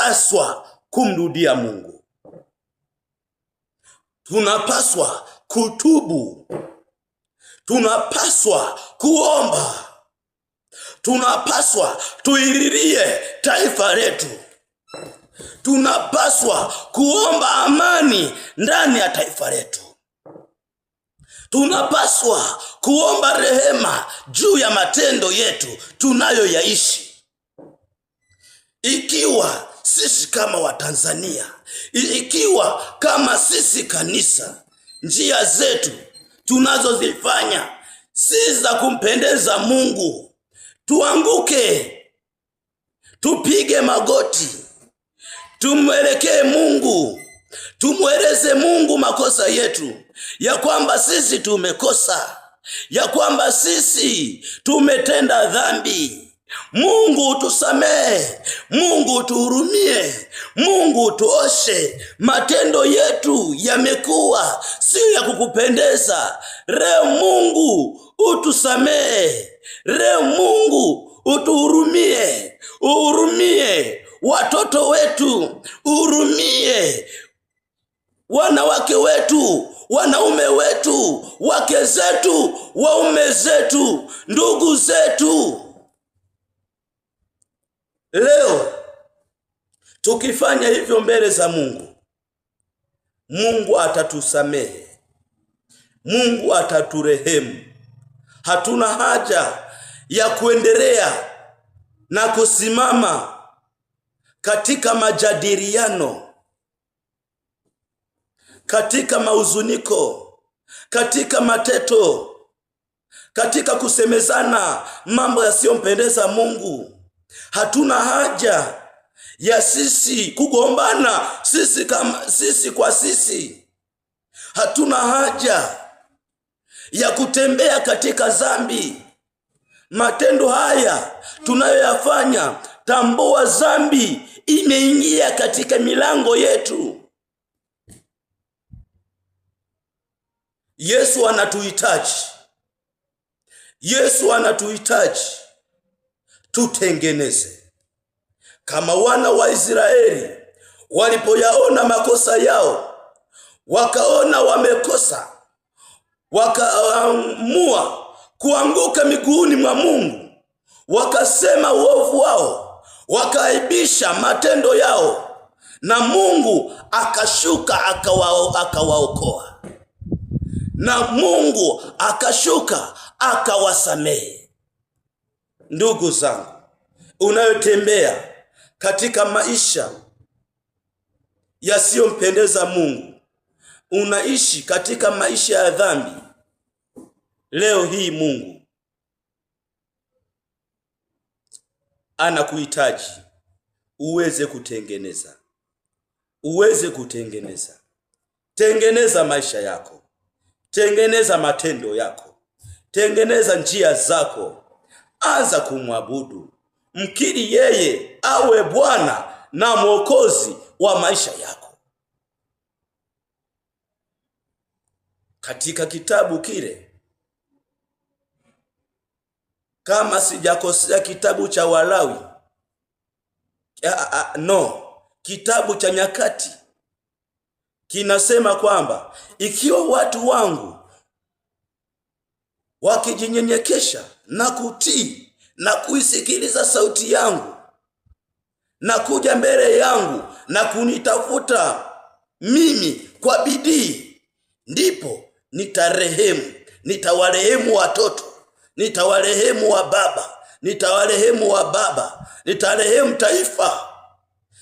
tunapaswa kumrudia Mungu. Tunapaswa kutubu. Tunapaswa kuomba. Tunapaswa tuililie taifa letu. Tunapaswa kuomba amani ndani ya taifa letu. Tunapaswa kuomba rehema juu ya matendo yetu tunayoyaishi. Ikiwa sisi kama Watanzania, ikiwa kama sisi kanisa, njia zetu tunazozifanya si za kumpendeza Mungu, tuanguke, tupige magoti, tumwelekee Mungu, tumweleze Mungu makosa yetu, ya kwamba sisi tumekosa, ya kwamba sisi tumetenda dhambi. Mungu utusamehe, Mungu utuhurumie, Mungu utuoshe. Matendo yetu yamekuwa si ya kukupendeza. Leo Mungu utusamehe, leo Mungu utuhurumie, uhurumie watoto wetu, uhurumie wanawake wetu, wanaume wetu, wake zetu, waume zetu, ndugu zetu. Leo tukifanya hivyo mbele za Mungu, Mungu atatusamehe, Mungu ataturehemu. Hatuna haja ya kuendelea na kusimama katika majadiliano, katika mahuzuniko, katika mateto, katika kusemezana mambo yasiyompendeza Mungu. Hatuna haja ya sisi kugombana sisi kwa sisi. Hatuna haja ya kutembea katika dhambi. Matendo haya tunayoyafanya, tambua dhambi imeingia katika milango yetu. Yesu anatuhitaji. Yesu anatuhitaji tutengeneze. Kama wana wa Israeli walipoyaona makosa yao, wakaona wamekosa, wakaamua kuanguka miguuni mwa Mungu, wakasema uovu wao, wakaibisha matendo yao, na Mungu akashuka akawaokoa, na Mungu akashuka akawasamehe. Ndugu zangu, unayotembea katika maisha yasiyompendeza Mungu, unaishi katika maisha ya dhambi, leo hii Mungu anakuhitaji uweze kutengeneza. Uweze kutengeneza. Tengeneza maisha yako. Tengeneza matendo yako. Tengeneza njia zako. Anza kumwabudu. Mkiri yeye awe Bwana na Mwokozi wa maisha yako. Katika kitabu kile, kama sijakosea, kitabu cha Walawi, kitabu cha Nyakati, kinasema kwamba ikiwa watu wangu wakijinyenyekesha na kutii na kuisikiliza sauti yangu na kuja mbele yangu na kunitafuta mimi kwa bidii, ndipo nitarehemu. Nitawarehemu watoto, nitawarehemu wa baba, nitawarehemu wa baba, nitarehemu taifa.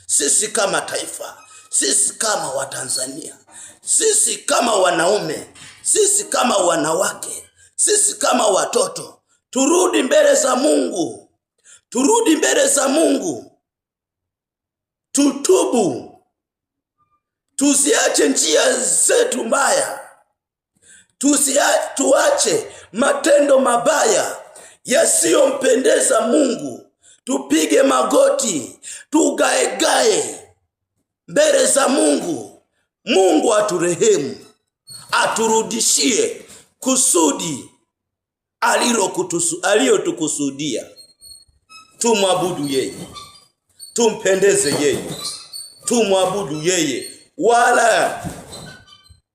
Sisi kama taifa, sisi kama Watanzania, sisi kama wanaume, sisi kama wanawake, sisi kama watoto, turudi mbele za Mungu. Turudi mbele za Mungu. Tutubu. Tusiache njia zetu mbaya. Tuache matendo mabaya yasiyompendeza Mungu. Tupige magoti, tugaegae mbele za Mungu. Mungu aturehemu, aturudishie kusudi aliyotukusudia. Tumwabudu yeye. tumpendeze yeye, tumwabudu yeye, wala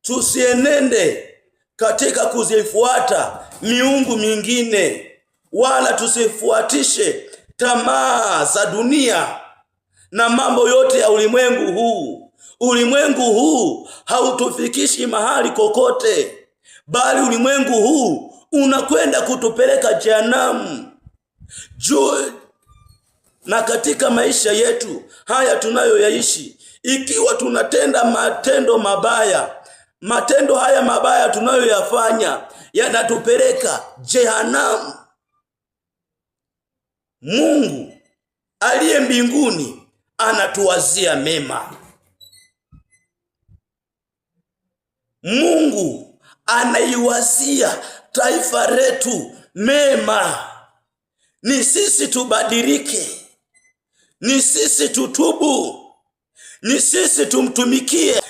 tusienende katika kuzifuata miungu mingine, wala tusifuatishe tamaa za dunia na mambo yote ya ulimwengu huu. Ulimwengu huu hautufikishi mahali kokote, bali ulimwengu huu unakwenda kutupeleka jehanamu. Na katika maisha yetu haya tunayoyaishi, ikiwa tunatenda matendo mabaya, matendo haya mabaya tunayoyafanya yanatupeleka jehanamu. Mungu aliye mbinguni anatuwazia mema. Mungu anaiwazia taifa letu mema. Ni sisi tubadilike, ni sisi tutubu, ni sisi tumtumikie.